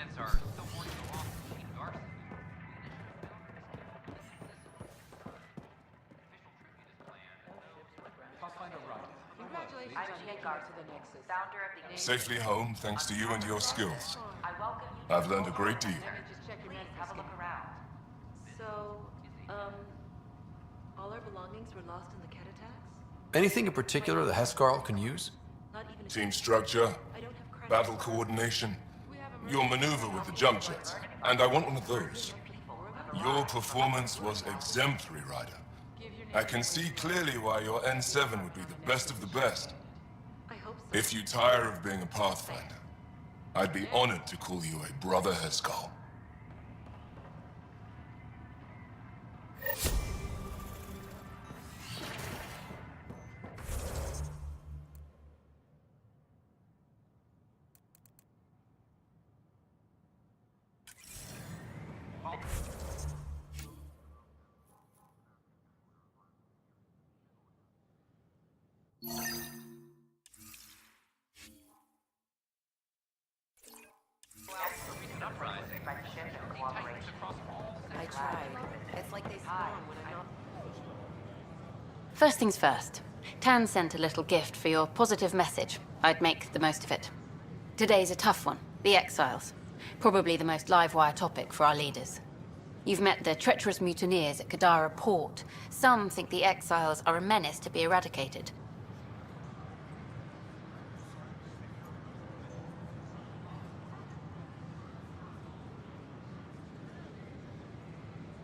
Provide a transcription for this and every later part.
residents are still mourning the loss of Chief Garson. Congratulations on making it to the Nexus. Founder of the Safely home thanks to you and your skills. I welcome you. I've learned a great deal. Let me just check your Please medical have a scan. look around. So, all our belongings were lost in the cat attacks? Anything in particular the Hescarl can use? Not even a Team structure, I don't have credit. battle coordination, your maneuver with the jump jets, and I want one of those. Your performance was exemplary, Ryder. I can see clearly why your N7 would be the best of the best. I hope so. If you tire of being a Pathfinder, I'd be honored to call you a Brother Hescarl. I tried. It's like they spawn when I'm not... First things first. Tan sent a little gift for your positive message. I'd make the most of it. Today's a tough one. The Exiles. Probably the most live-wire topic for our leaders. You've met the treacherous mutineers at Kadara Port. Some think the Exiles are a menace to be eradicated.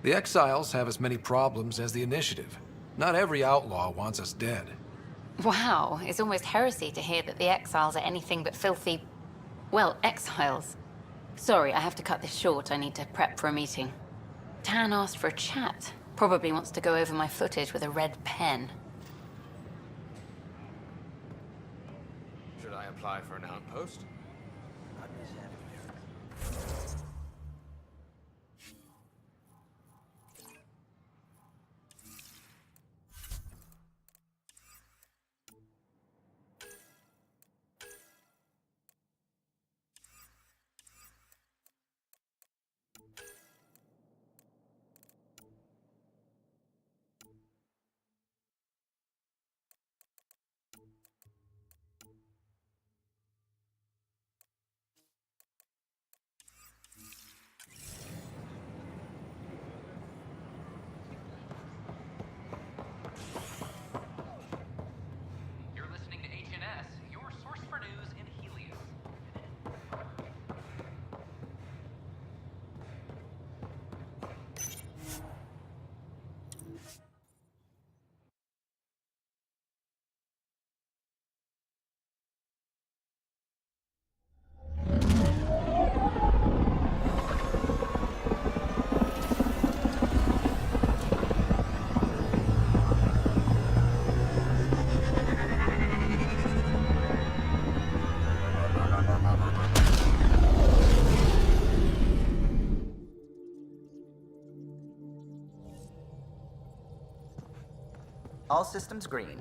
The Exiles have as many problems as the Initiative. Not every outlaw wants us dead. Wow, it's almost heresy to hear that the Exiles are anything but filthy... well, exiles. Sorry, I have to cut this short. I need to prep for a meeting. Tan asked for a chat. Probably wants to go over my footage with a red pen. Should I apply for an outpost? You're listening to HNS, your source for news in Helios. All systems green.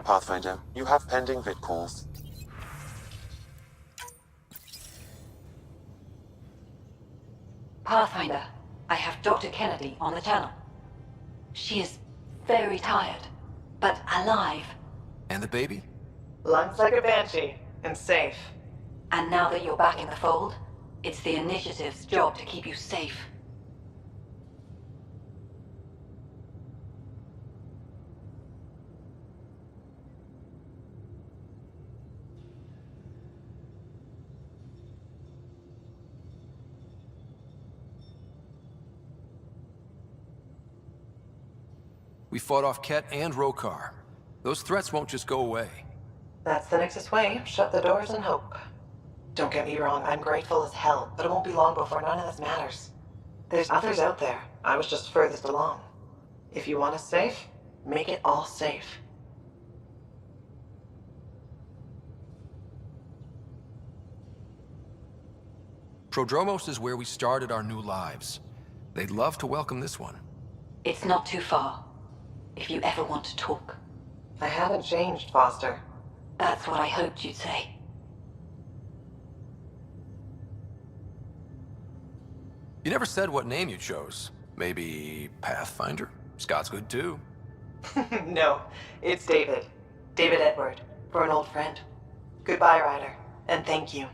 Pathfinder, you have pending vid calls. Pathfinder, I have Dr. Kennedy on the channel. She is very tired, but alive. And the baby? Lungs like a banshee, and safe. And now that you're back in the fold, it's the Initiative's job to keep you safe. We fought off Ket and Rokar. Those threats won't just go away. That's the Nexus way. Shut the doors and hope. Don't get me wrong, I'm grateful as hell, but it won't be long before none of this matters. There's others out there. I was just furthest along. If you want us safe, make it all safe. Prodromos is where we started our new lives. They'd love to welcome this one. It's not too far, if you ever want to talk. I haven't changed, Foster. That's what I hoped you'd say. You never said what name you chose. Maybe Pathfinder? Scott's good too. No, it's David. David Edward, for an old friend. Goodbye, Ryder, and thank you.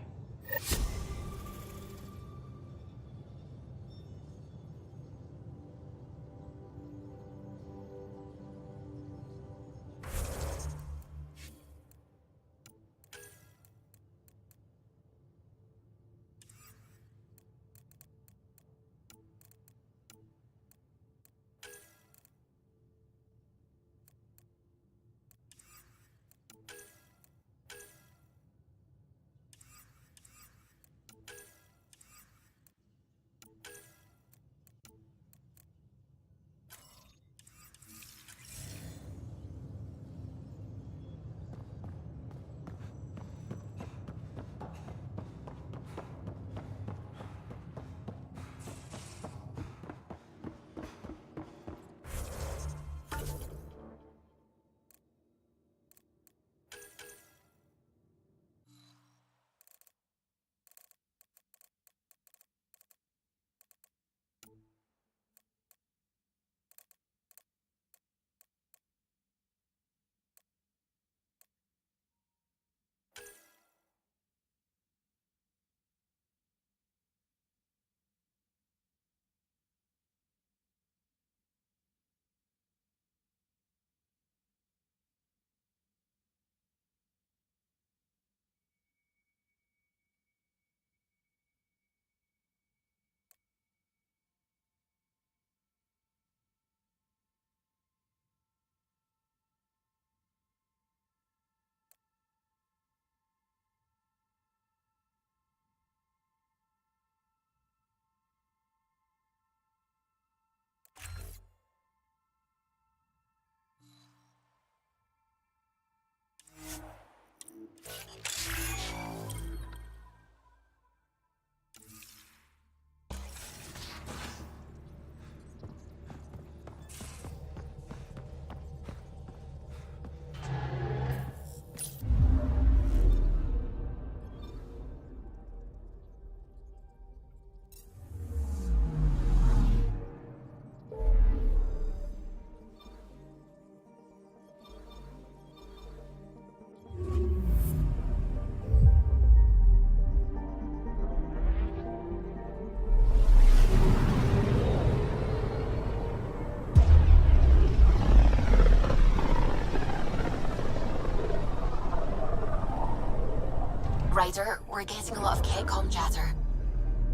Ryder, we're getting a lot of K-com chatter.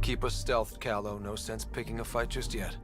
Keep us stealthed, Callow. No sense picking a fight just yet.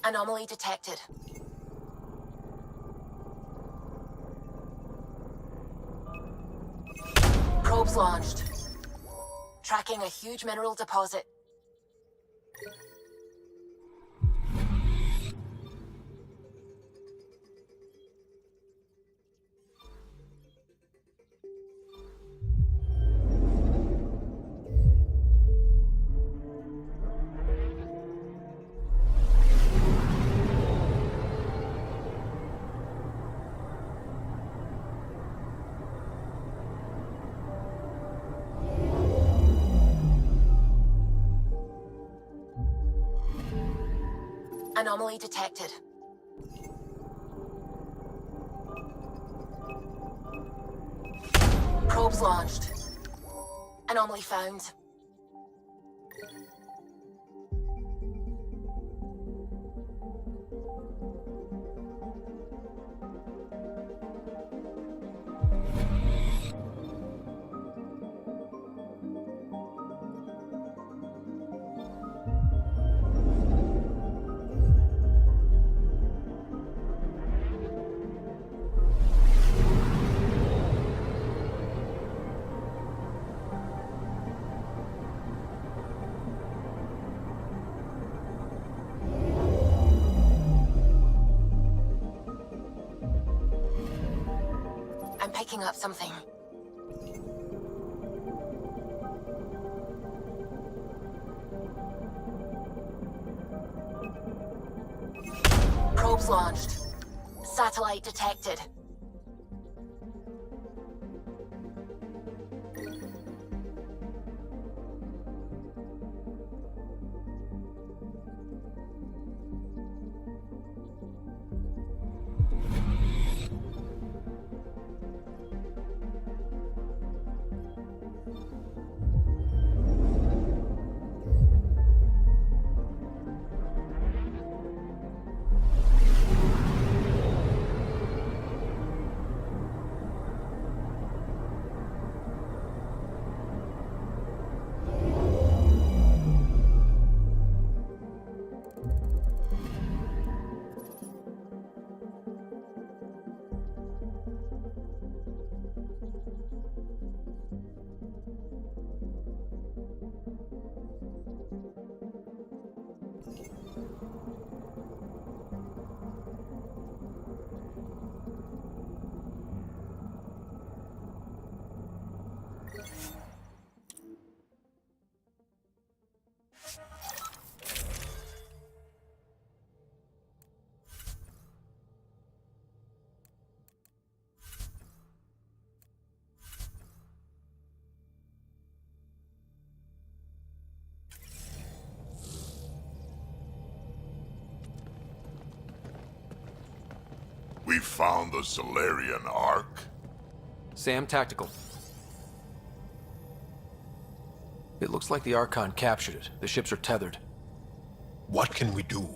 Anomaly detected. Probes launched. Tracking a huge mineral deposit. Anomaly detected. Probes launched. Anomaly found. I'm picking up something. Probes launched. Satellite detected. We found the Solarian Ark. Sam, tactical. It looks like the Archon captured it. The ships are tethered. What can we do?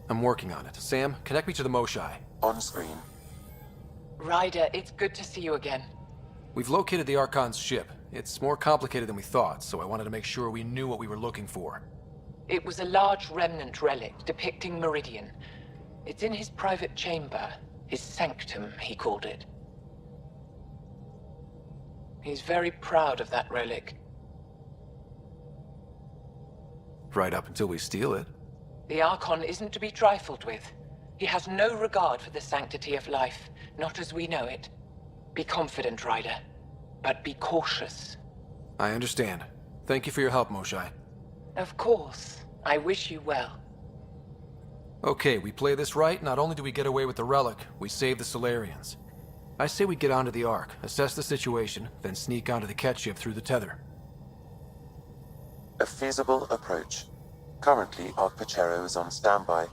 I'm working on it. Sam, connect me to the Moshai. On screen. Ryder, it's good to see you again. We've located the Archon's ship. It's more complicated than we thought, so I wanted to make sure we knew what we were looking for. It was a large remnant relic depicting Meridian. It's in his private chamber. His sanctum, he called it. He's very proud of that relic. Right up until we steal it. The Archon isn't to be trifled with. He has no regard for the sanctity of life, not as we know it. Be confident, Ryder, but be cautious. I understand. Thank you for your help, Moshai. Of course. I wish you well. Okay, we play this right, not only do we get away with the relic, we save the Solarians. I say we get onto the Ark, assess the situation, then sneak onto the Ket ship through the tether. A feasible approach. Currently, Ark Pachero is on standby.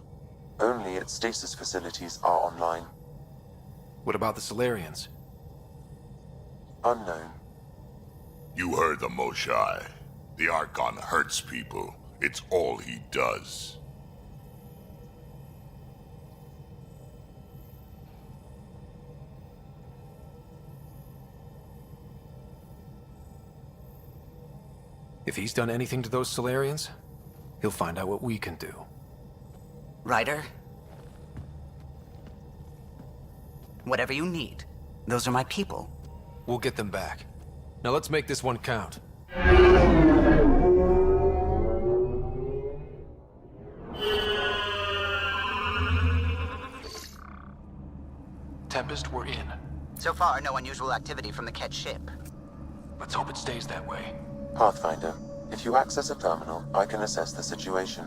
Only its stasis facilities are online. What about the Solarians? Unknown. You heard the Moshai. The Archon hurts people. It's all he does. If he's done anything to those Solarians, he'll find out what we can do. Ryder? Whatever you need. Those are my people. We'll get them back. Now let's make this one count. Tempest, we're in. So far, no unusual activity from the Ket ship. Let's hope it stays that way. Pathfinder, if you access a terminal, I can assess the situation.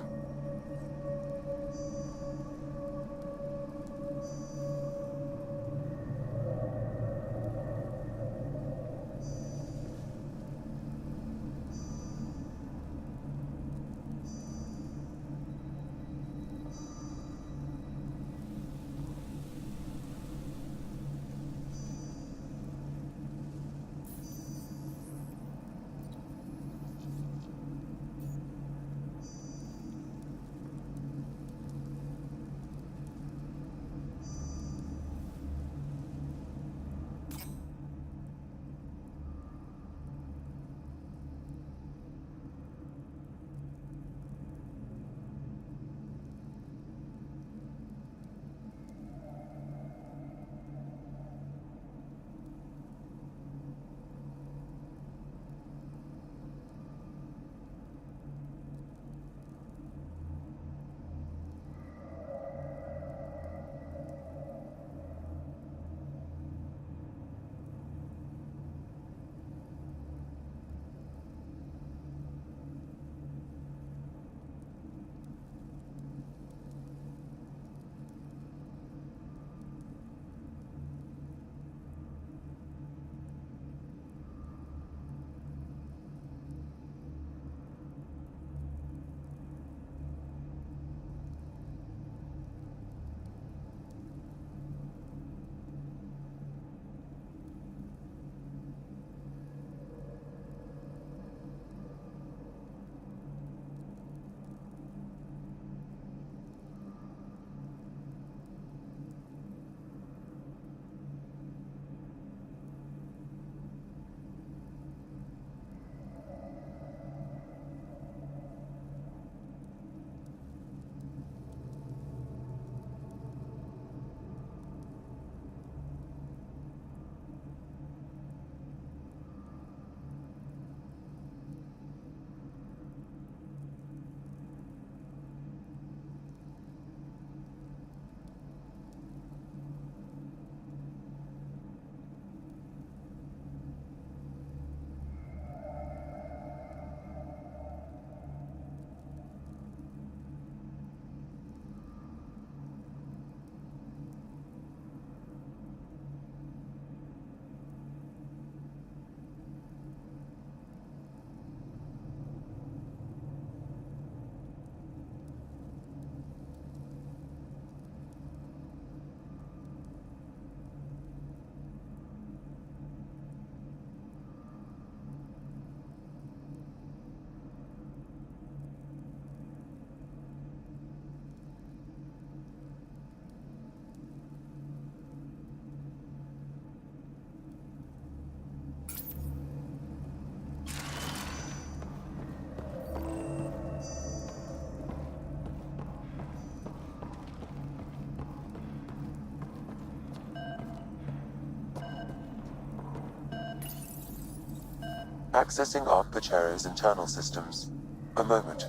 Accessing Ark Pachero's internal systems. A moment.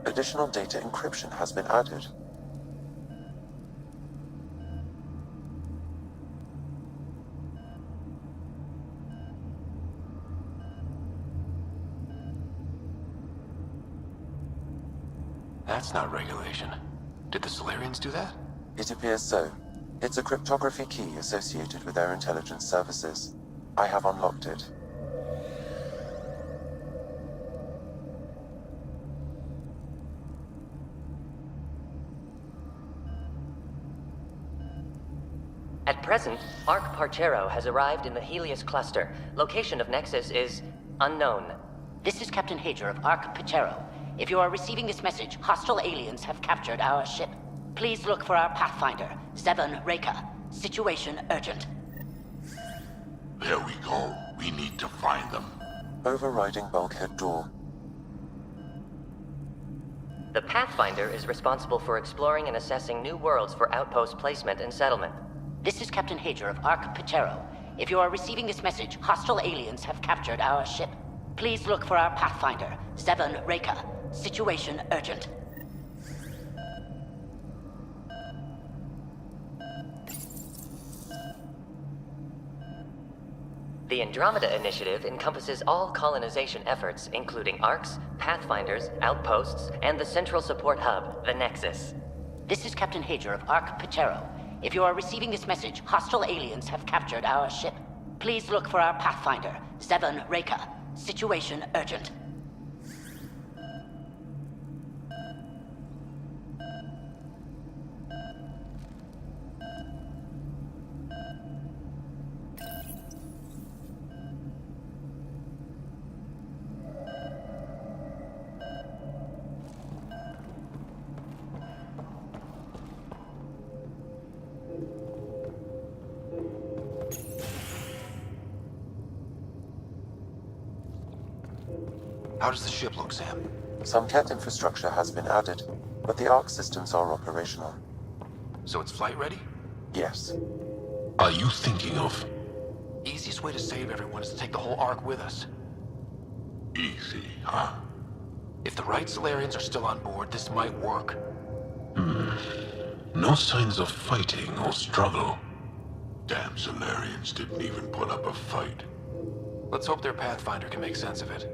Additional data encryption has been added. That's not regulation. Did the Solarians do that? It appears so. It's a cryptography key associated with their intelligence services. I have unlocked it. At present, Ark Parchero has arrived in the Helios cluster. Location of Nexus is unknown. This is Captain Hager of Ark Parchero. If you are receiving this message, hostile aliens have captured our ship. Please look for our Pathfinder, Zevon Reka. Situation urgent. There we go. We need to find them. Overriding bulkhead door. The Pathfinder is responsible for exploring and assessing new worlds for outpost placement and settlement. This is Captain Hager of Ark Pachero. If you are receiving this message, hostile aliens have captured our ship. Please look for our Pathfinder, Zevon Reka. Situation urgent. The Andromeda Initiative encompasses all colonization efforts, including ARCs, Pathfinders, outposts, and the central support hub, the Nexus. This is Captain Hager of Ark Pachero. If you are receiving this message, hostile aliens have captured our ship. Please look for our Pathfinder, Zevon Reka. Situation urgent. How does the ship look, Sam? Some cat infrastructure has been added, but the Ark systems are operational. So it's flight ready? Yes. Are you thinking of? Easiest way to save everyone is to take the whole Ark with us. Easy, huh? If the right Solarians are still on board, this might work. No signs of fighting or struggle. Damn Solarians didn't even put up a fight. Let's hope their Pathfinder can make sense of it.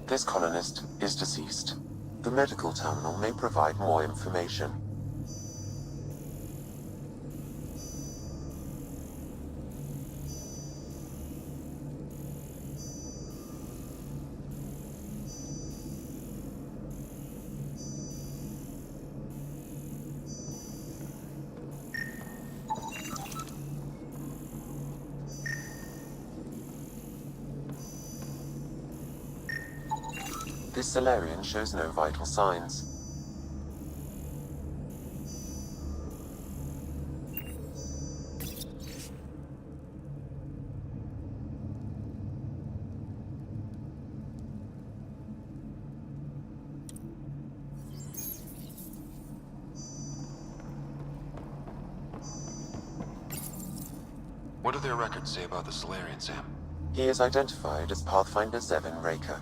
This colonist is deceased. The medical terminal may provide more information. This Solarian shows no vital signs. What do their records say about the Solarian, Sam? He is identified as Pathfinder Zevon Reka.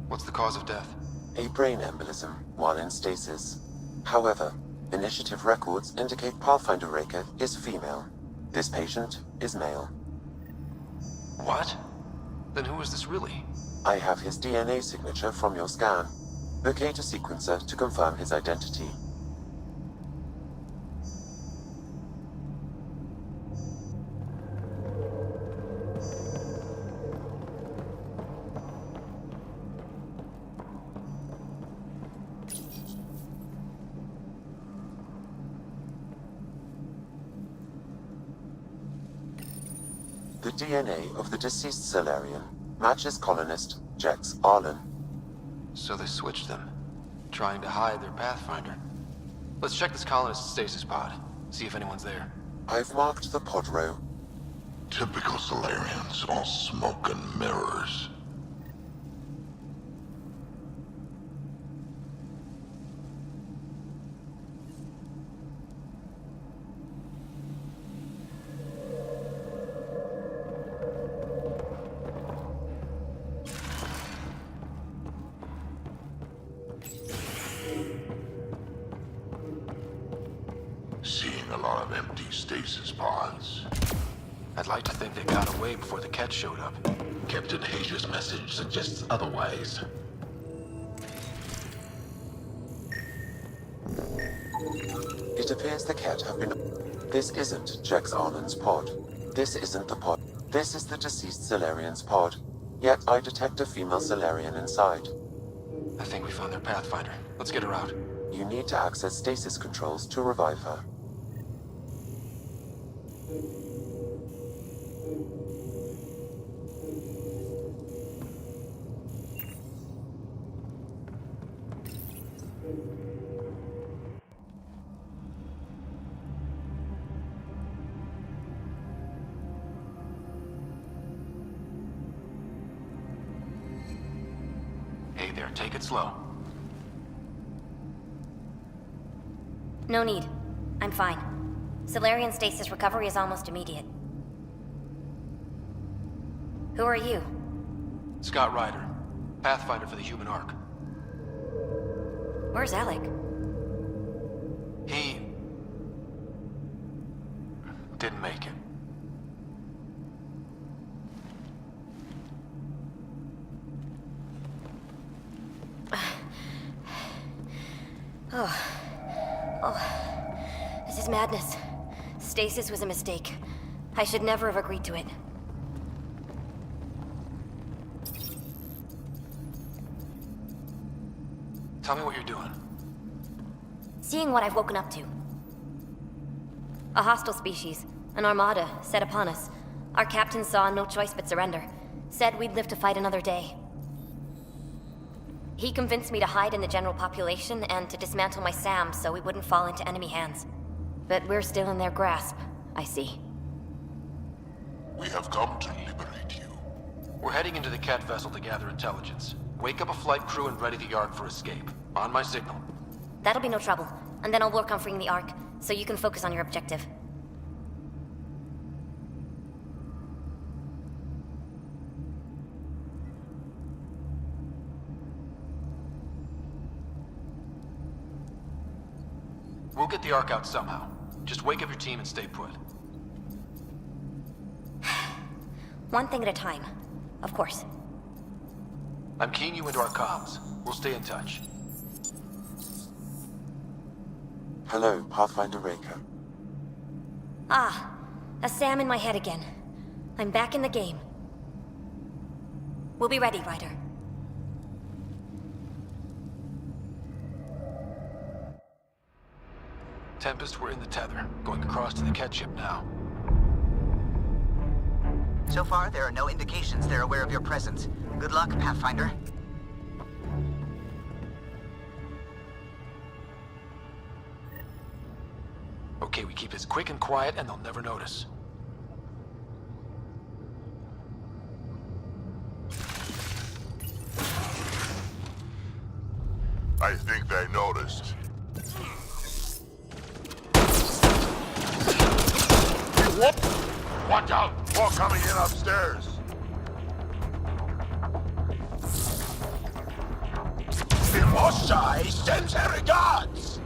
What's the cause of death? A brain embolism while in stasis. However, initiative records indicate Pathfinder Reka is female. This patient is male. What? Then who is this really? I have his DNA signature from your scan. Locate a sequencer to confirm his identity. The DNA of the deceased Solarian matches colonist Jex Arlen. So they switched them, trying to hide their Pathfinder. Let's check this colonist's stasis pod, see if anyone's there. I've marked the pod row. Typical Solarians, all smoke and mirrors. Seeing a lot of empty stasis pods. I'd like to think they got away before the Ket showed up. Captain Hasia's message suggests otherwise. It appears the Ket have been... This isn't Jex Arlen's pod. This isn't the pod. This is the deceased Solarian's pod. Yet I detect a female Solarian inside. I think we found their Pathfinder. Let's get her out. You need to access stasis controls to revive her. Hey there, take it slow. No need. I'm fine. Solarian stasis recovery is almost immediate. Who are you? Scott Ryder, Pathfinder for the Human Ark. Where's Alec? He... didn't make it. This is madness. Stasis was a mistake. I should never have agreed to it. Tell me what you're doing. Seeing what I've woken up to. A hostile species, an armada, set upon us. Our captain saw no choice but surrender. Said we'd live to fight another day. He convinced me to hide in the general population and to dismantle my SAM so we wouldn't fall into enemy hands. But we're still in their grasp, I see. We have come to liberate you. We're heading into the Ket vessel to gather intelligence. Wake up a flight crew and ready the Ark for escape. On my signal. That'll be no trouble. And then I'll work on freeing the Ark, so you can focus on your objective. We'll get the Ark out somehow. Just wake up your team and stay put. One thing at a time. Of course. I'm keying you into our comms. We'll stay in touch. Hello, Pathfinder Raker. Ah, a SAM in my head again. I'm back in the game. We'll be ready, Ryder. Tempest, we're in the tether. Going across to the Ket ship now. So far, there are no indications they're aware of your presence. Good luck, Pathfinder. Okay, we keep this quick and quiet and they'll never notice. I think they noticed. Watch out! More coming in upstairs! The Moshai sends her regards!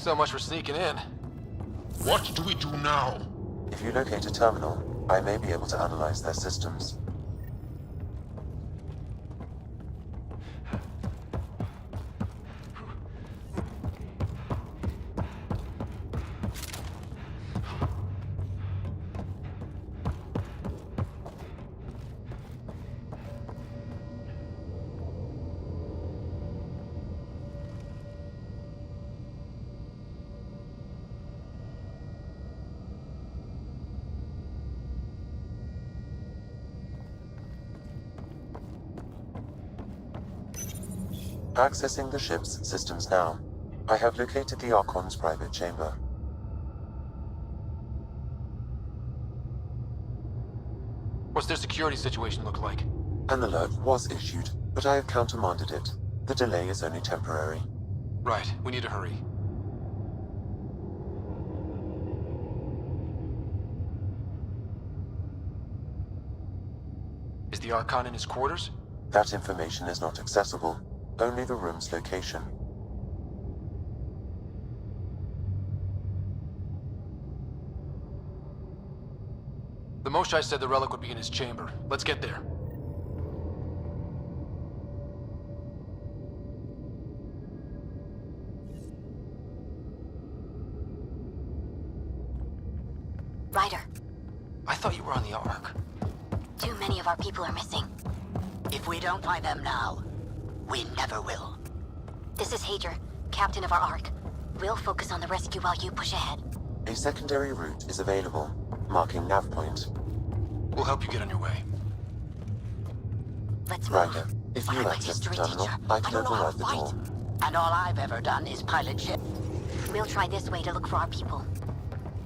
So much for sneaking in. What do we do now? If you locate a terminal, I may be able to analyze their systems. Accessing the ship's systems now. I have located the Archon's private chamber. What's their security situation look like? An alert was issued, but I have countermanded it. The delay is only temporary. Right, we need to hurry. Is the Archon in his quarters? That information is not accessible. Only the room's location. The Moshai said the relic would be in his chamber. Let's get there. Ryder, I thought you were on the Ark. too many of our people are missing. If we don't find them now, we never will. This is Hager, captain of our Ark. We'll focus on the rescue while you push ahead. A secondary route is available, marking nav point. We'll help you get on your way. Let's move. Ryder, if you access the terminal, I can override the door. And all I've ever done is pilot ship. We'll try this way to look for our people.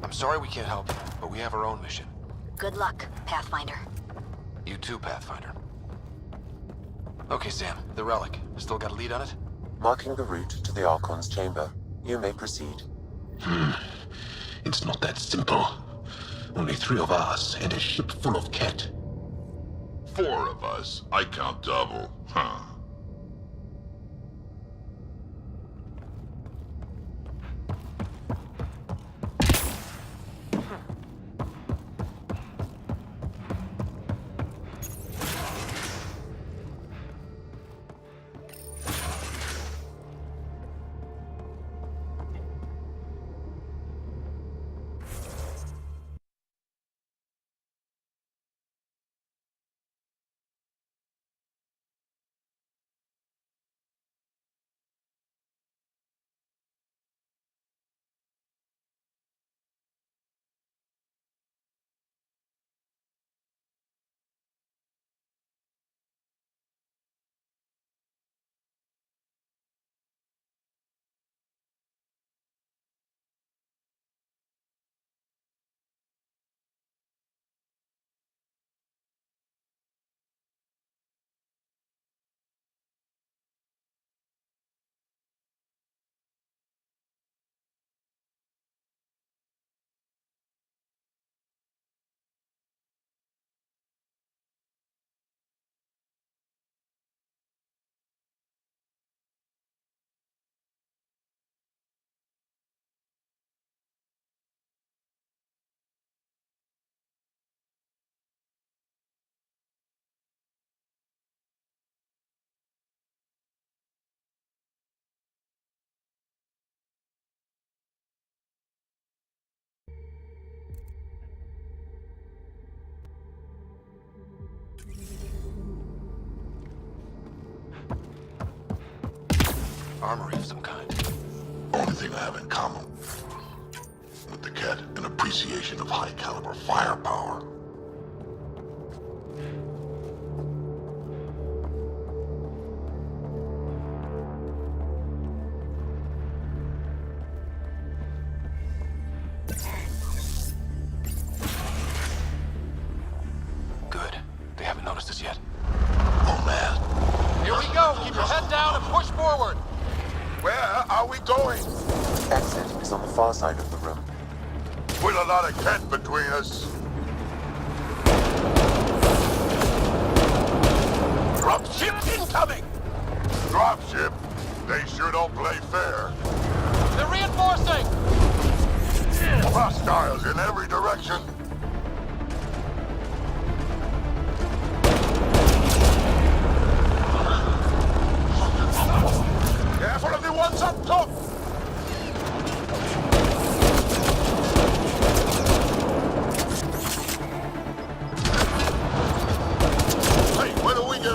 I'm sorry we can't help you, but we have our own mission. Good luck, Pathfinder. You too, Pathfinder. Okay, Sam, the relic. Still got a lead on it? Marking the route to the Archon's chamber. You may proceed. It's not that simple. Only 3 of us and a ship full of Ket. 4 of us. I count double. Huh. Armory of some kind. Only thing I have in common with the Ket, an appreciation of high-caliber firepower. Good. They haven't noticed us yet. Oh, man. Here we go! Keep your head down and push forward! Where are we going? Exit is on the far side of the room. With a lot of Ket between us. Dropship incoming! Dropship? They sure don't play fair. They're reinforcing!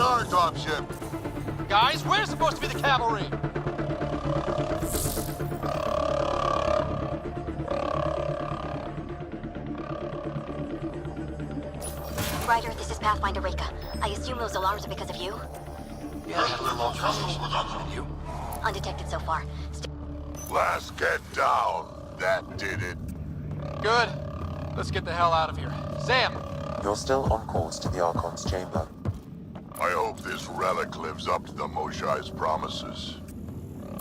our dropship. Guys, we're supposed to be the cavalry! Ryder, this is Pathfinder Reka. I assume those alarms are because of you? Yeah, I had a little altercation. And you? Undetected so far. Let's get down. That did it. Good. Let's get the hell out of here. Sam! You're still on course to the Archon's chamber. I hope this relic lives up to the Moshai's promises.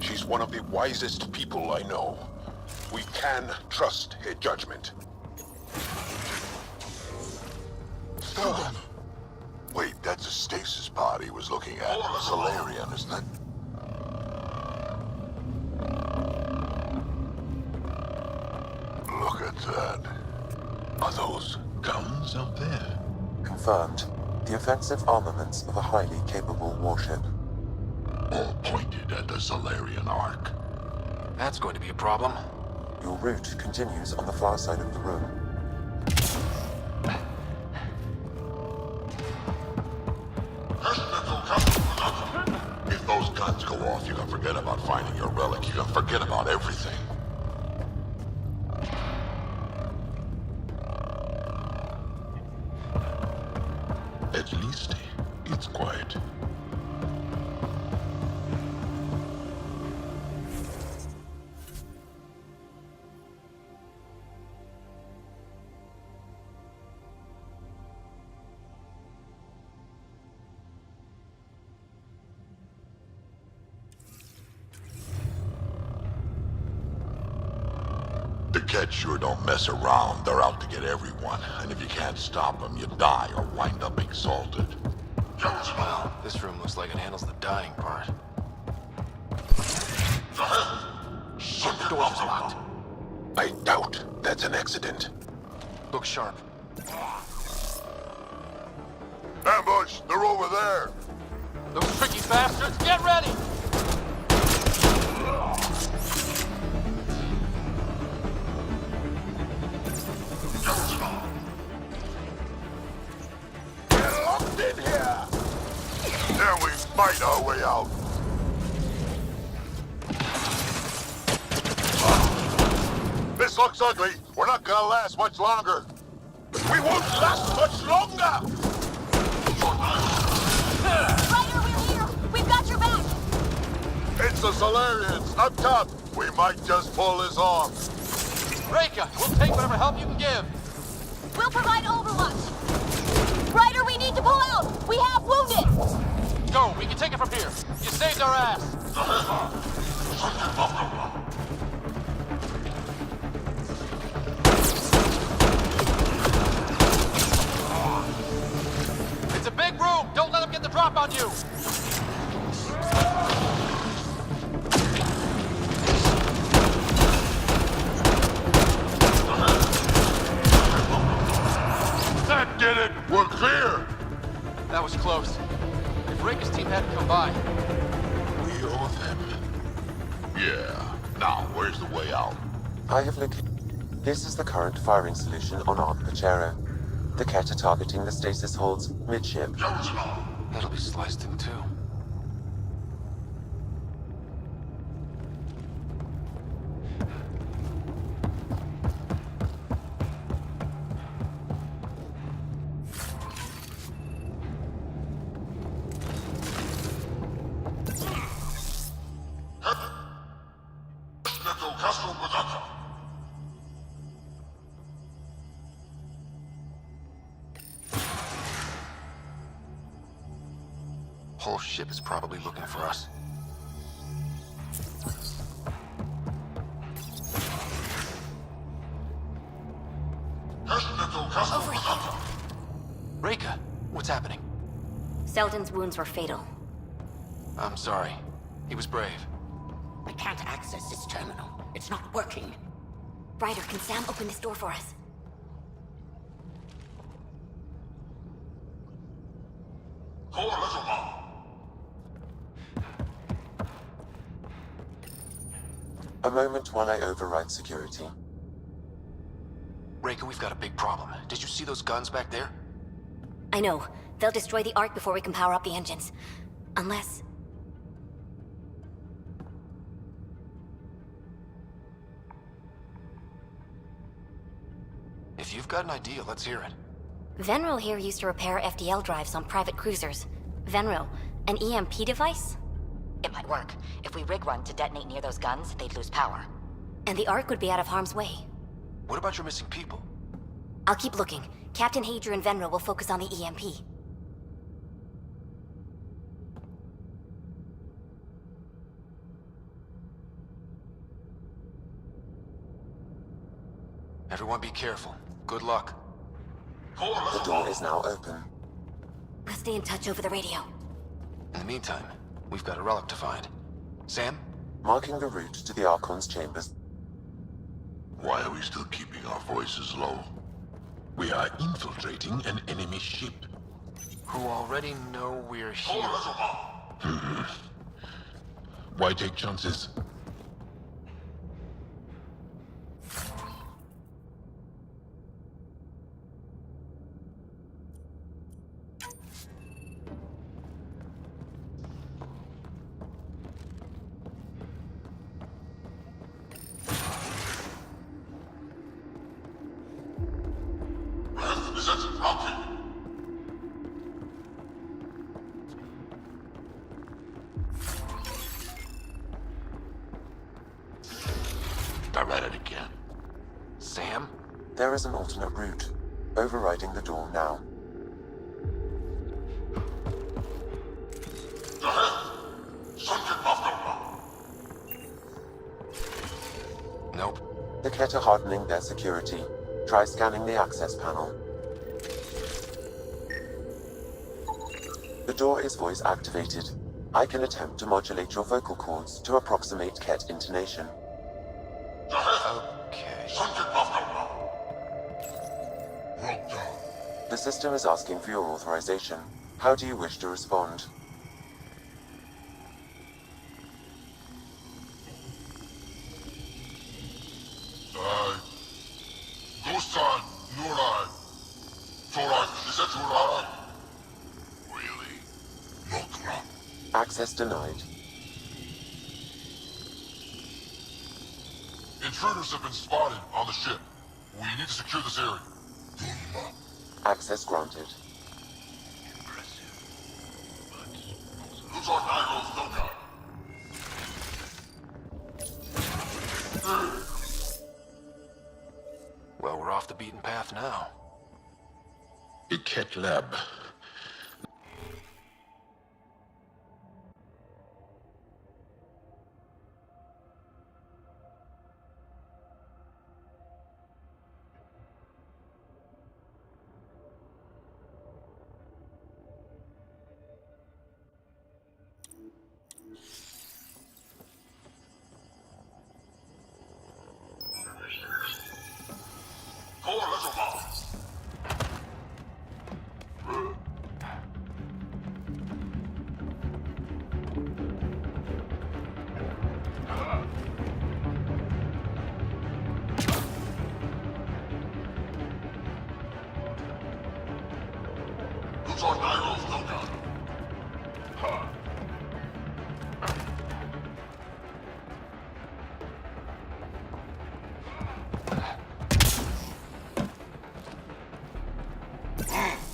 She's one of the wisest people I know. We can trust her judgment. Wait, that's a stasis pod he was looking at. A Solarian, isn't it? Look at that. Are those guns out there? Confirmed. The offensive armaments of a highly capable warship. All pointed at the Solarian Ark. That's going to be a problem. Your route continues on the far side of the room. If those guns go off, you can forget about finding your relic. You can forget about everything. At least it's quiet. The Ket sure don't mess around. They're out to get everyone. And if you can't stop them, you die or wind up exalted. Wow, this room looks like it handles the dying part. Shit, the door was locked. I doubt that's an accident. Look sharp. Ambush! They're over there! Those tricky bastards, get ready! Get locked in here! Then we fight our way out. This looks ugly. We're not gonna last much longer. We won't last much longer! Ryder, we're here! We've got your back! It's the Solarians, up top. We might just pull this off. Reka, we'll take whatever help you can give. We'll provide overwatch! Ryder, we need to pull out! We have wounded! Go, we can take it from here. You saved our ass. It's a big room. Don't let them get the drop on you. That did it! We're clear! That was close. If Reka's team hadn't come by. We owe them. Yeah. Now, where's the way out? I have located. This is the current firing solution on Ark Pachero. The Ket are targeting the stasis holds midship. That'll be sliced in two. Whole ship is probably looking for us. Over here. Reka, what's happening? Selden's wounds were fatal. I'm sorry. He was brave. I can't access this terminal. It's not working. Ryder, can Sam open this door for us? A moment while I override security. Reka, we've got a big problem. Did you see those guns back there? I know. They'll destroy the Ark before we can power up the engines. Unless... If you've got an idea, let's hear it. Venril here used to repair FDL drives on private cruisers. Venril, an EMP device? It might work. If we rig one to detonate near those guns, they'd lose power. And the Ark would be out of harm's way. What about your missing people? I'll keep looking. Captain Hadrian and Venril will focus on the EMP. Everyone be careful. Good luck. The door is now open. We'll stay in touch over the radio. In the meantime, we've got a relic to find. Sam? Marking the route to the Archon's chambers. Why are we still keeping our voices low? We are infiltrating an enemy ship. Who already know we're here. Why take chances? I read it again. Sam? There is an alternate route, overriding the door now. Nope. The Ket are hardening their security. Try scanning the access panel. The door is voice activated. I can attempt to modulate your vocal cords to approximate Ket intonation. Okay. The system is asking for your authorization. How do you wish to respond? Access denied. Intruders have been spotted on the ship. We need to secure this area. Access granted. Who's our Nairo's no Well, we're off the beaten path now. A Ket lab.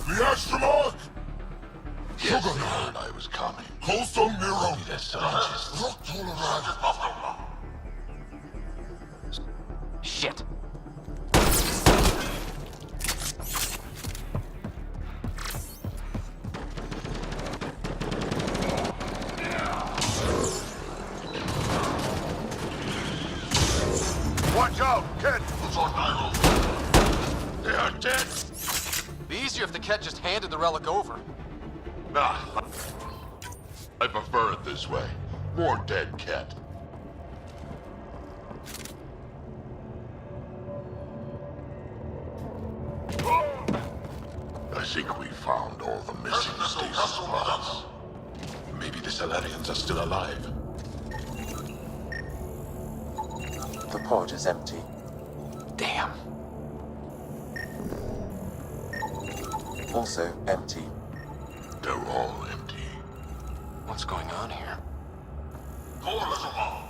The astronaut! Yes, they heard I was coming. Wholesome Miro! Be the scientist. Shit. Watch out, Ket! They are dead! Be easier if the Ket just handed the relic over. Nah. I prefer it this way. More dead Ket. I think we found all the missing stasis pods. Maybe the Salarians are still alive. The pod is empty. Damn. also empty. They're all empty. What's going on here? Poor little mom.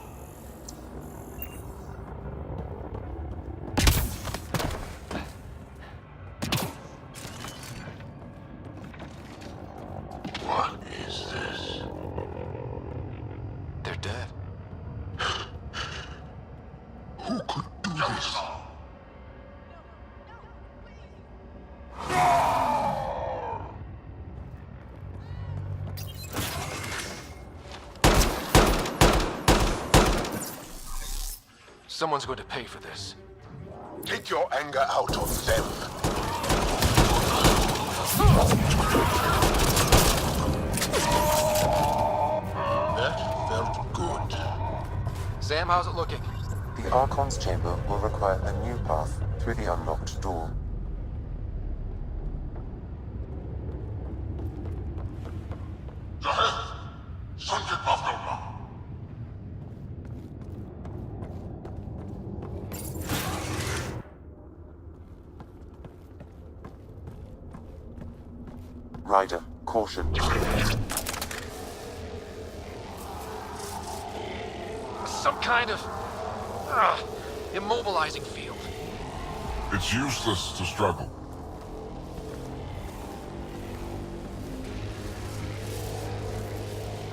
What is this? They're dead. Who could do this? Someone's going to pay for this. Take your anger out on them. That felt good. Sam, how's it looking? The Archon's chamber will require a new path through the unlocked door. Ryder, caution. Some kind of immobilizing field. It's useless to struggle.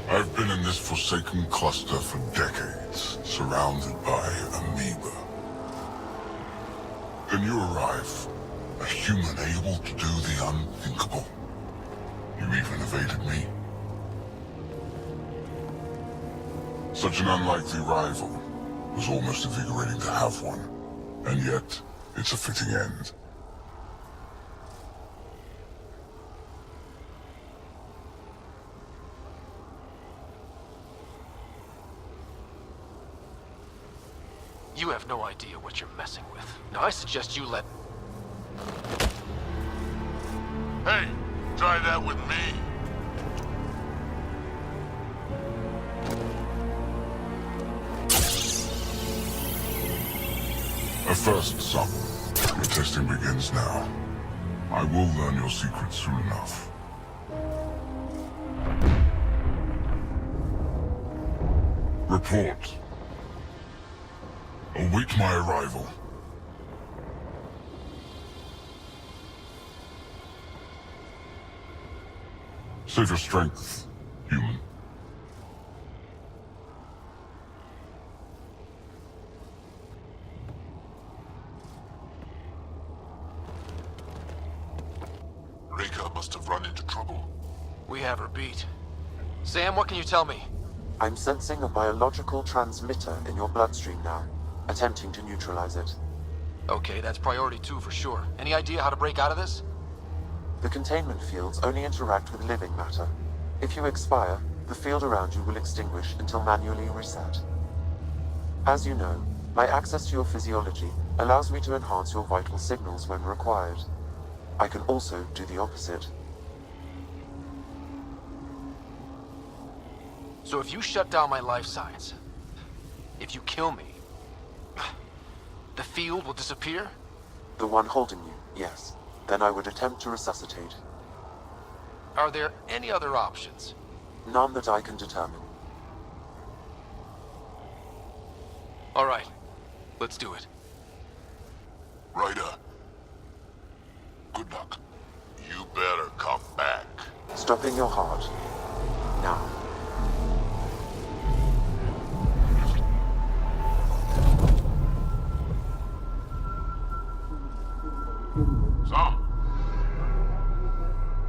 I've been in this forsaken cluster for decades, surrounded by amoeba. Then you arrive, a human able to do the unthinkable. You even evaded me. Such an unlikely rival. Was almost invigorating to have one. And yet, it's a fitting end. You have no idea what you're messing with. Now I suggest you let... Hey, try that with me. A first, son. Your testing begins now. I will learn your secret soon enough. Report. Await my arrival. Save your strength, human. Reka must have run into trouble. We have her beat. Sam, what can you tell me? I'm sensing a biological transmitter in your bloodstream now, attempting to neutralize it. Okay, that's priority 2 for sure. Any idea how to break out of this? The containment fields only interact with living matter. If you expire, the field around you will extinguish until manually reset. As you know, my access to your physiology allows me to enhance your vital signals when required. I can also do the opposite. So if you shut down my life signs, if you kill me, the field will disappear? The one holding you, yes. Then I would attempt to resuscitate. Are there any other options? None that I can determine. All right, let's do it. Ryder. Good luck. You better come back. Stopping your heart. Now.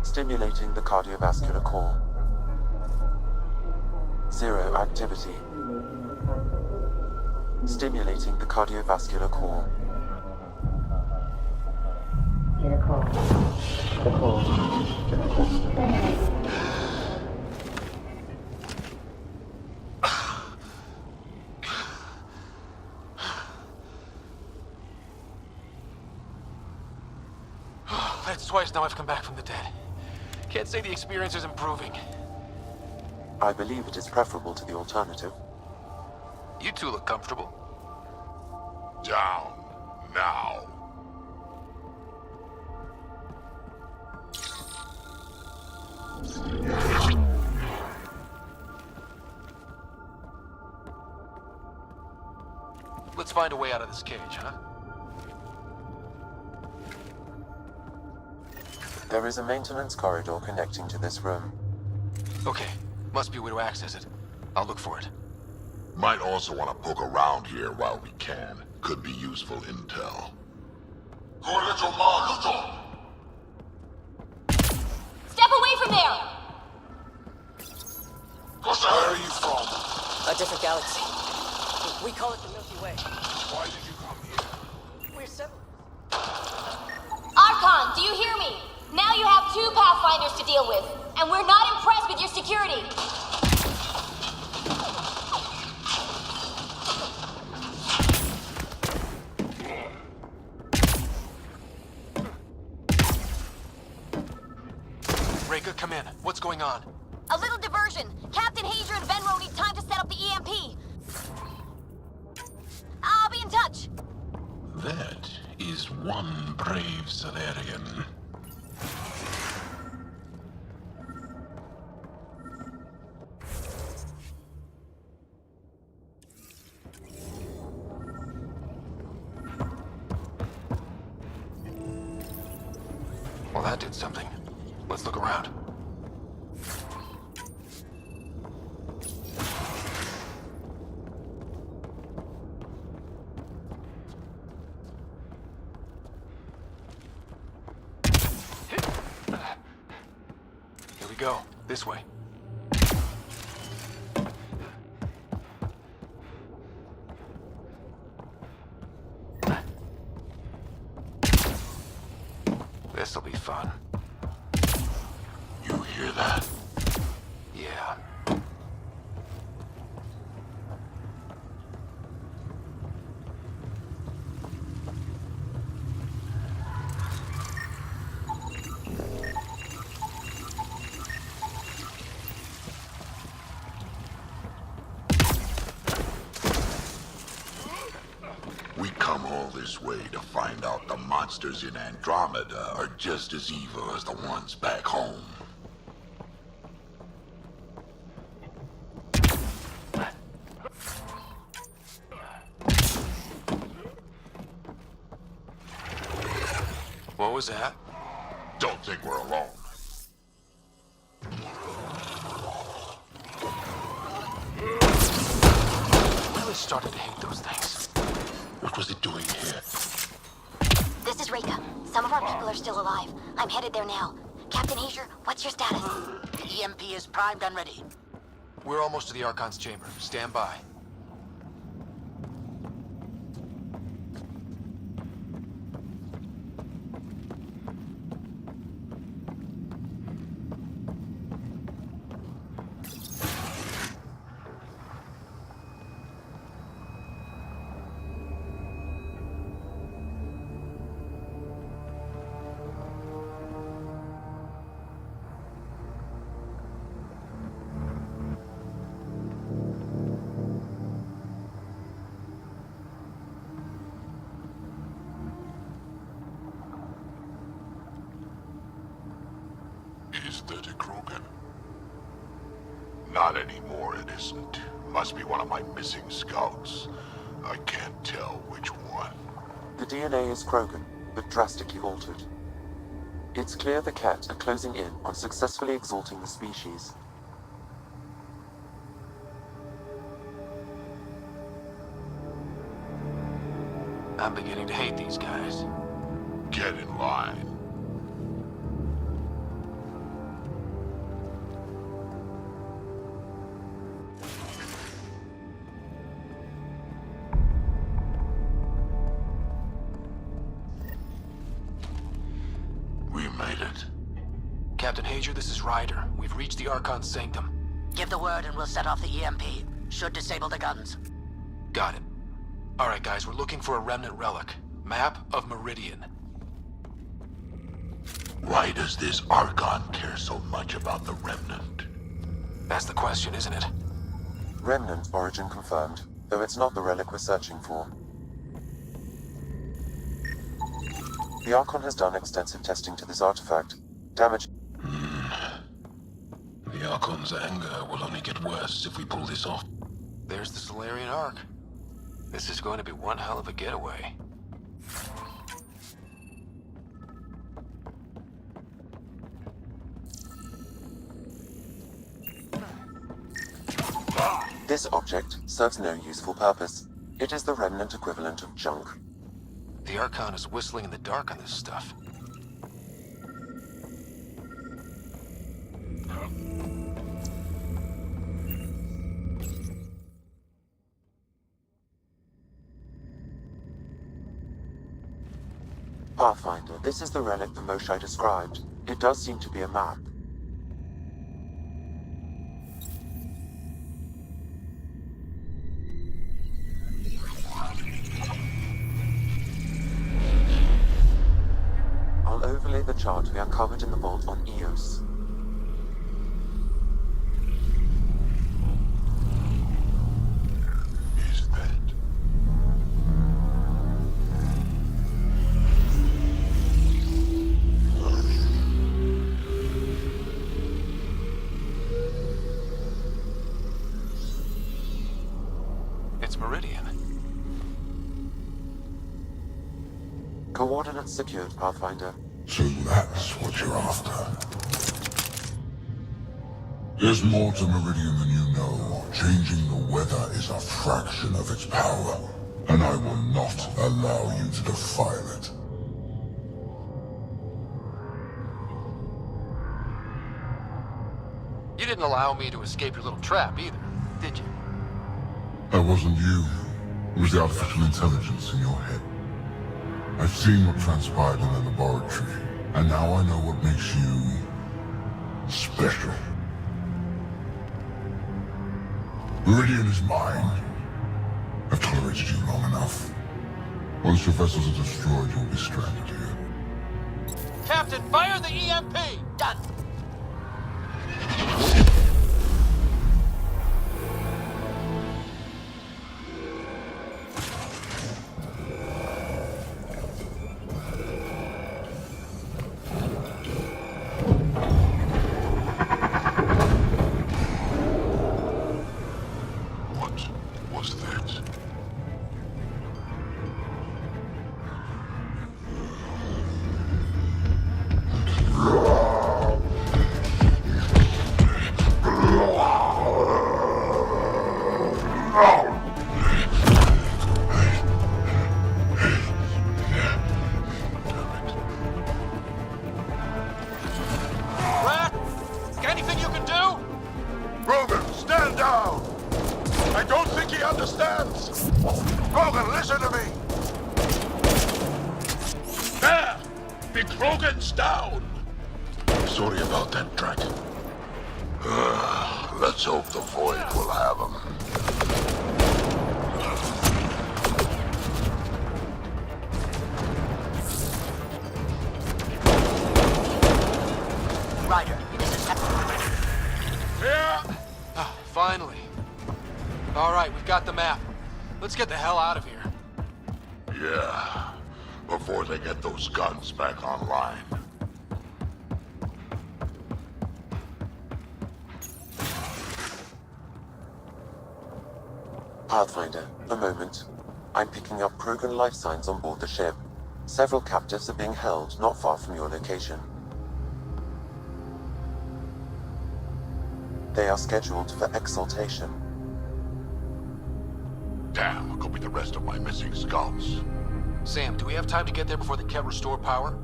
Stimulating the cardiovascular core. 0 activity. Stimulating the cardiovascular core. That's twice now I've come back from the dead. Can't say the experience is improving. I believe it is preferable to the alternative. You two look comfortable. Down. Now. Let's find a way out of this cage, huh? There is a maintenance corridor connecting to this room. Okay, must be a way to access it. I'll look for it. Might also want to poke around here while we can. Could be useful intel. Step away from there! Where are you from? A different galaxy. We call it the Milky Way. Why did you come here? We're settled. Archon, do you hear me? Now you have 2 Pathfinders to deal with, and we're not impressed with your security. Reka, come in. What's going on? A little diversion. Captain Hager and Venro need time to set up the EMP. I'll be in touch. That is one brave Salarian. Well, that did something. Let's look around. Here we go. This way. This'll be fun. You hear that? Yeah. We come all this way to find out the monsters in Andromeda are just as evil as the ones back home. What was that? Don't think we're alone. I really started to hate those things. What was it doing here? This is Reka. Some of our people are still alive. I'm headed there now. Captain Hager, what's your status? The EMP is primed and ready. We're almost to the Archon's chamber. Stand by. Is that a Krogan? Not anymore, it isn't. Must be one of my missing scouts. I can't tell which one. The DNA is Krogan, but drastically altered. It's clear the Cat are closing in on successfully exalting the species. I'm beginning to hate these guys. Get in line. We made it. Captain Hager, this is Ryder. We've reached the Archon's sanctum. Give the word and we'll set off the EMP. Should disable the guns. Got it. Alright guys, we're looking for a remnant relic. Map of Meridian. Why does this Archon care so much about the Remnant? That's the question, isn't it? Remnant origin confirmed, though it's not the relic we're searching for. The Archon has done extensive testing to this artifact. Damage. The Archon's anger will only get worse if we pull this off. There's the Solarian Ark. This is going to be one hell of a getaway. This object serves no useful purpose. It is the remnant equivalent of junk. The Archon is whistling in the dark on this stuff. Pathfinder, this is the relic the Moshai described. It does seem to be a map. I'll overlay the chart we uncovered in the vault on Eos. Is that? It's Meridian. Coordinates secured, Pathfinder. So that's what you're after. There's more to Meridian than you know. Changing the weather is a fraction of its power, and I will not allow you to defile it. You didn't allow me to escape your little trap either, did you? That wasn't you. It was the artificial intelligence in your head. I've seen what transpired in the laboratory, and now I know what makes you special. Meridian is mine. I've tolerated you long enough. Once your vessels are destroyed, you'll be stranded here. Captain, fire the EMP! Done. What was that? Rat! Anything you can do? Rogan, stand down! I don't think he understands! Rogan, listen to me! There! Big Rogan's down! Sorry about that, Drac. Let's hope the Void will have him. Ryder, this is... Here! Ah, finally. All right, we've got the map. Let's get the hell out of here. Yeah, before they get those guns back online. Pathfinder, a moment. I'm picking up Krogan life signs on board the ship. Several captives are being held not far from your location. They are scheduled for exaltation. Damn, could be the rest of my missing scouts. Sam, do we have time to get there before they can restore power?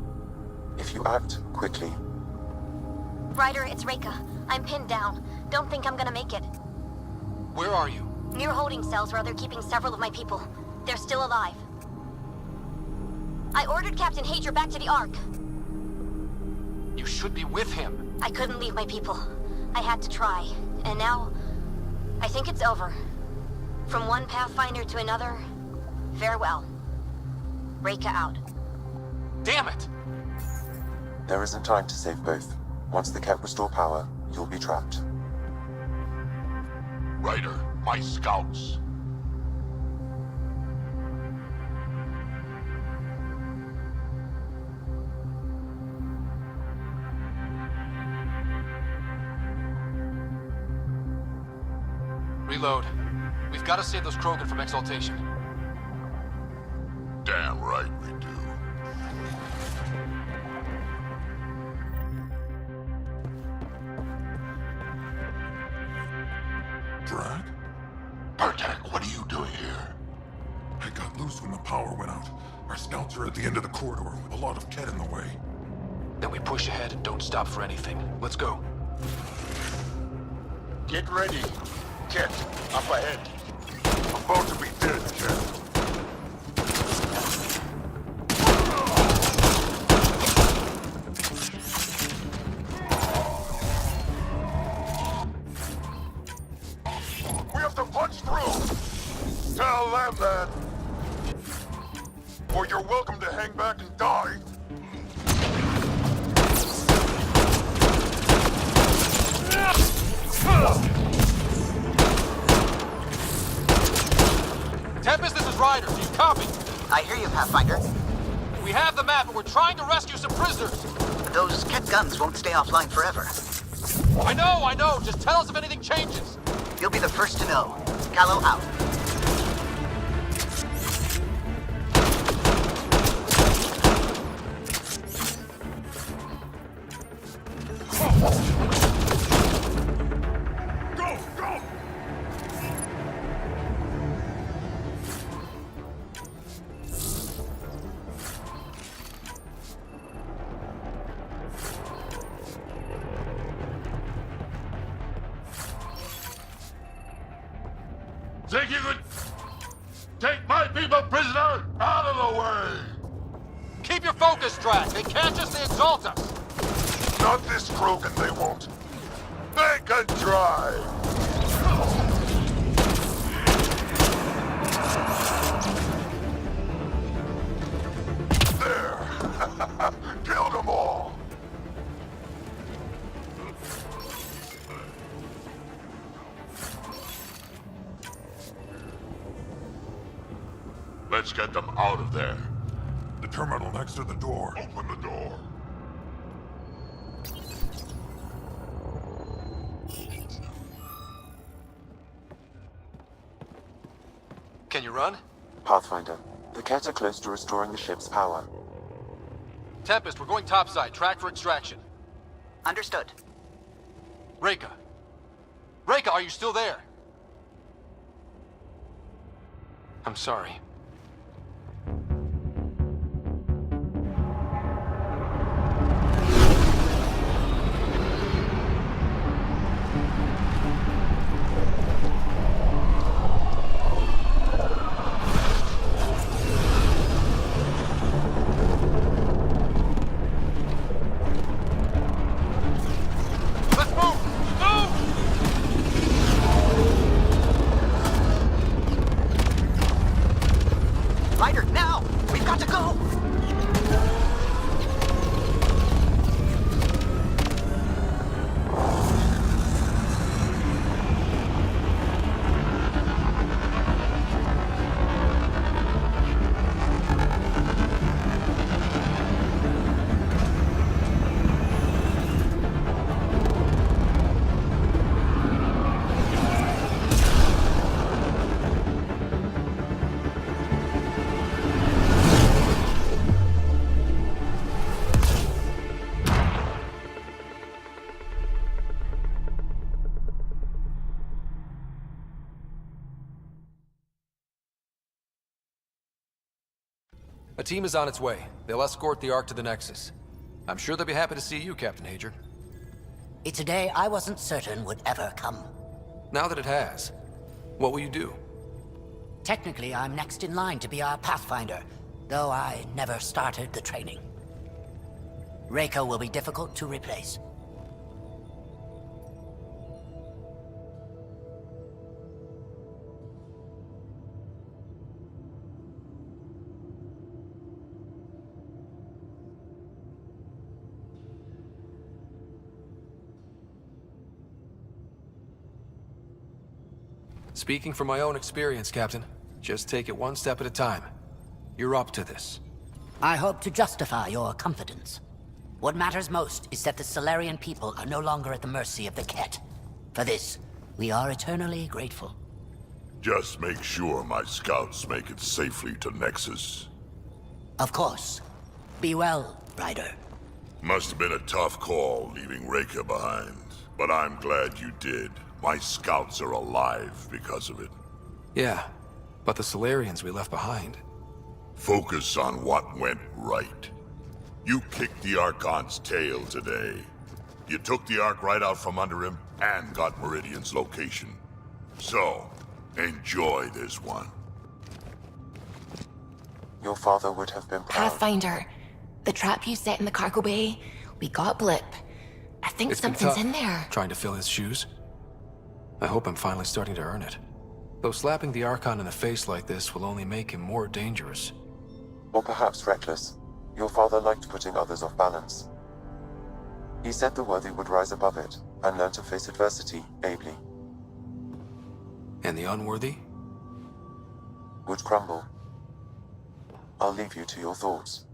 If you act quickly. Ryder, it's Reika. I'm pinned down. Don't think I'm gonna make it. Where are you? Near holding cells where they're keeping several of my people. They're still alive. I ordered Captain Hager back to the Ark. You should be with him. I couldn't leave my people. I had to try. And now, I think it's over. From one Pathfinder to another, farewell. Reika out. Damn it! There isn't time to save both. Once the Ket restore power, you'll be trapped. Ryder, my scouts. Reload. We've got to save those Krogan from exaltation. right we do. Drag? Bartek, what are you doing here? I got loose when the power went out. Our scouts are at the end of the corridor with a lot of Ket in the way. Then we push ahead and don't stop for anything. Let's go. Get ready. Ket, up ahead. About to be dead, Ket. We have to punch through! Tell them that! Or you're welcome to hang back and die! Tempest, this is Ryder. Do you copy? I hear you, Pathfinder. We have the map, and we're trying to rescue some prisoners. Those Ket guns won't stay offline forever. I know. Just tell us if anything changes. You'll be the first to know. Callow out. Think you could take my people prisoner out of the way? Keep your focus, Drac. They can't just exalt us. Not this Krogan, they won't. They can try. There. Killed them all. Let's get them out of there. The terminal next to the door. Open the door. Can you run? Pathfinder, the Ket are close to restoring the ship's power. Tempest, we're going topside. Track for extraction. Understood. Reka. Reka, are you still there? I'm sorry. A team is on its way. They'll escort the Ark to the Nexus. I'm sure they'll be happy to see you, Captain Hager. It's a day I wasn't certain would ever come. Now that it has, what will you do? Technically, I'm next in line to be our Pathfinder, though I never started the training. Reka will be difficult to replace. Speaking from my own experience, Captain, just take it one step at a time. You're up to this. I hope to justify your confidence. What matters most is that the Solarian people are no longer at the mercy of the Ket. For this, we are eternally grateful. Just make sure my scouts make it safely to Nexus. Of course. Be well, Ryder. Must have been a tough call leaving Reka behind, but I'm glad you did. My scouts are alive because of it. Yeah, but the Solarians we left behind. Focus on what went right. You kicked the Archon's tail today. You took the Ark right out from under him and got Meridian's location. So, enjoy this one. Your father would have been proud. Pathfinder, the trap you set in the cargo bay, we got Blip. I think It's been something's tough, in there. trying to fill his shoes. I hope I'm finally starting to earn it. Though slapping the Archon in the face like this will only make him more dangerous. Or perhaps reckless. Your father liked putting others off balance. He said the worthy would rise above it, and learn to face adversity ably. And the unworthy? Would crumble. I'll leave you to your thoughts.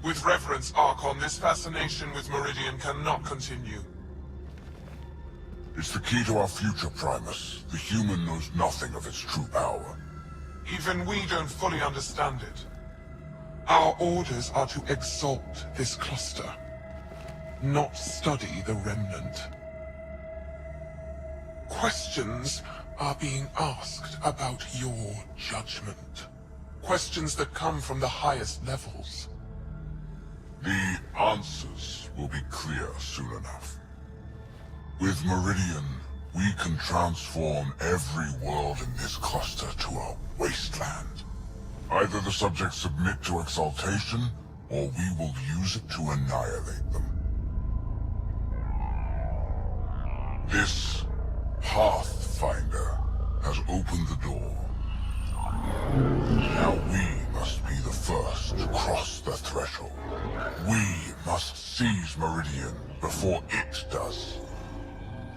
With reverence, Archon, this fascination with Meridian cannot continue. It's the key to our future, Primus. The human knows nothing of its true power. Even we don't fully understand it. Our orders are to exalt this cluster, not study the remnant. Questions are being asked about your judgment. Questions that come from the highest levels. The answers will be clear soon enough. With Meridian, we can transform every world in this cluster to a wasteland. Either the subjects submit to exaltation, or we will use it to annihilate them. This Pathfinder has opened the door. Now we must be the first to cross the threshold. We must seize Meridian before it does.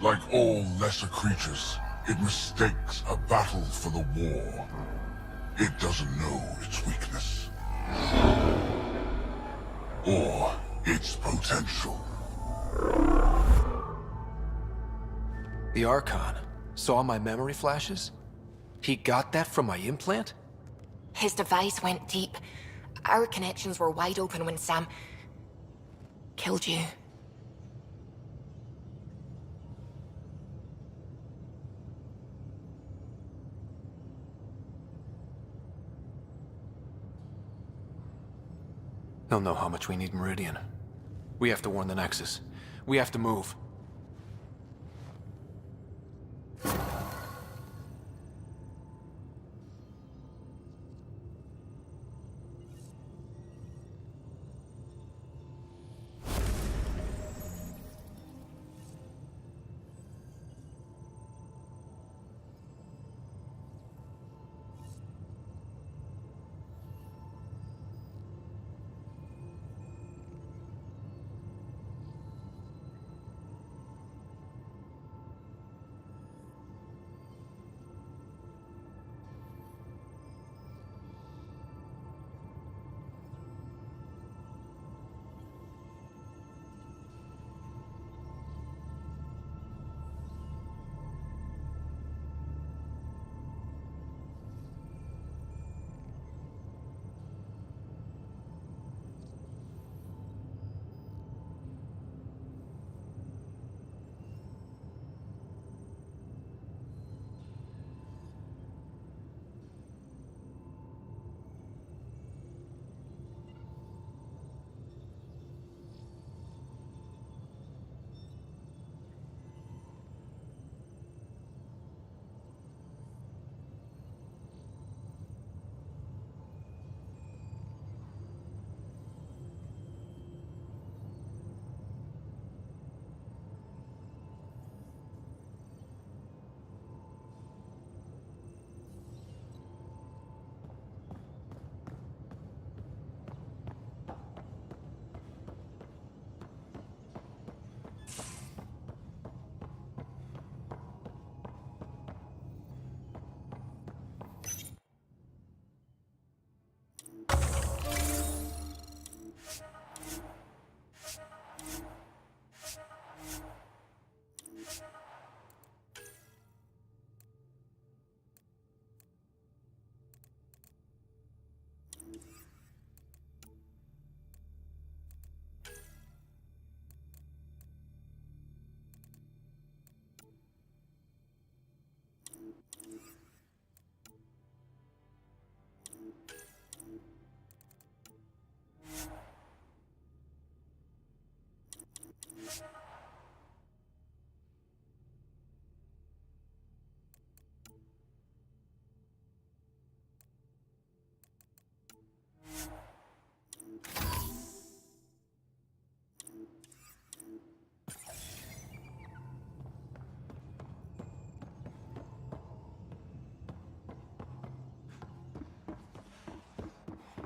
Like all lesser creatures, it mistakes a battle for the war. It doesn't know its weakness. Or its potential. The Archon saw my memory flashes? He got that from my implant? His device went deep. Our connections were wide open when Sam killed you. They'll know how much we need Meridian. We have to warn the Nexus. We have to move.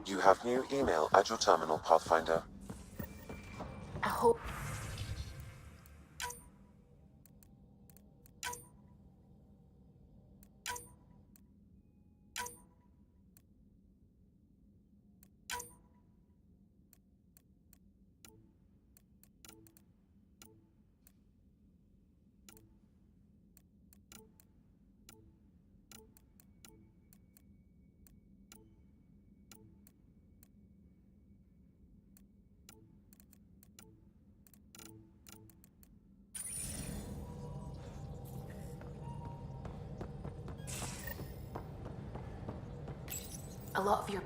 You have new email at your terminal, Pathfinder. I hope. A lot of your...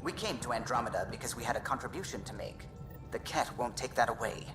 We came to Andromeda because we had a contribution to make. The Ket won't take that away.